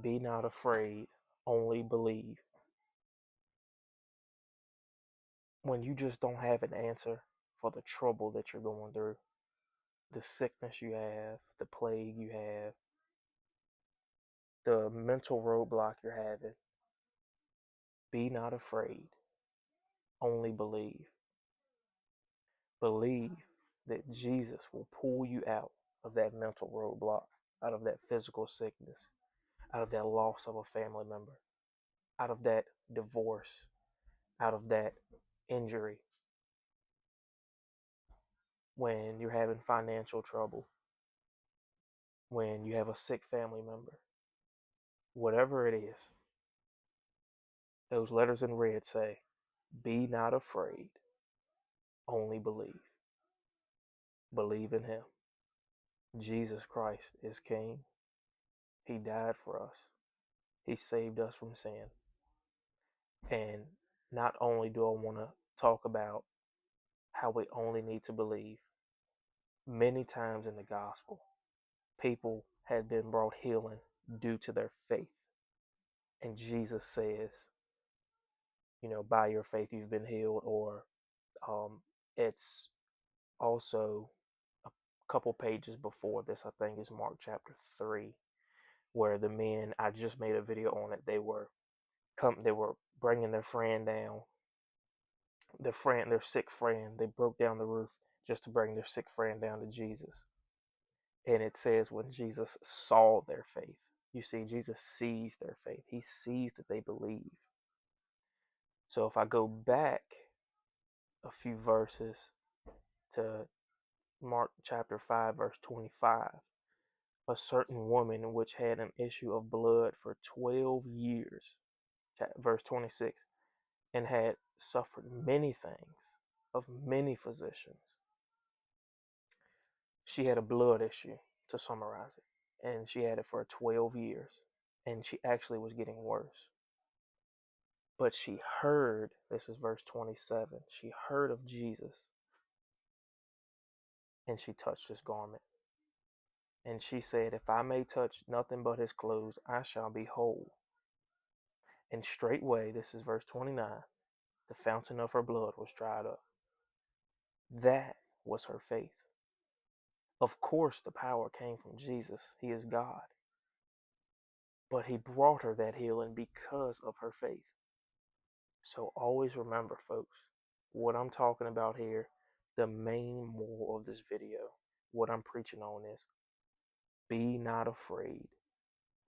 Be not afraid, only believe. When you just don't have an answer for the trouble that you're going through, the sickness you have, the plague you have, the mental roadblock you're having, be not afraid, only believe. Believe that Jesus will pull you out of that mental roadblock, out of that physical sickness, out of that loss of a family member, out of that divorce, out of that injury, when you're having financial trouble, when you have a sick family member, whatever it is, those letters in red say, be not afraid, only believe. Believe in Him. Jesus Christ is King. He died for us. He saved us from sin. And not only do I want to talk about how we only need to believe, many times in the gospel, people had been brought healing due to their faith. And Jesus says, by your faith you've been healed, or it's also a couple pages before this, I think is Mark chapter 3, where the men, I just made a video on it, they were bringing their friend down, their sick friend. They broke down the roof just to bring their sick friend down to Jesus. And it says when Jesus saw their faith, you see, Jesus sees their faith. He sees that they believe. So if I go back a few verses to Mark chapter 5, verse 25, a certain woman which had an issue of blood for 12 years, verse 26, and had suffered many things of many physicians. She had a blood issue, to summarize it, and she had it for 12 years, and she actually was getting worse. But she heard, this is verse 27, she heard of Jesus, and she touched his garment. And she said, if I may touch nothing but his clothes, I shall be whole. And straightway, this is verse 29, the fountain of her blood was dried up. That was her faith. Of course, the power came from Jesus. He is God. But he brought her that healing because of her faith. So always remember, folks, what I'm talking about here, the main moral of this video, what I'm preaching on is, be not afraid,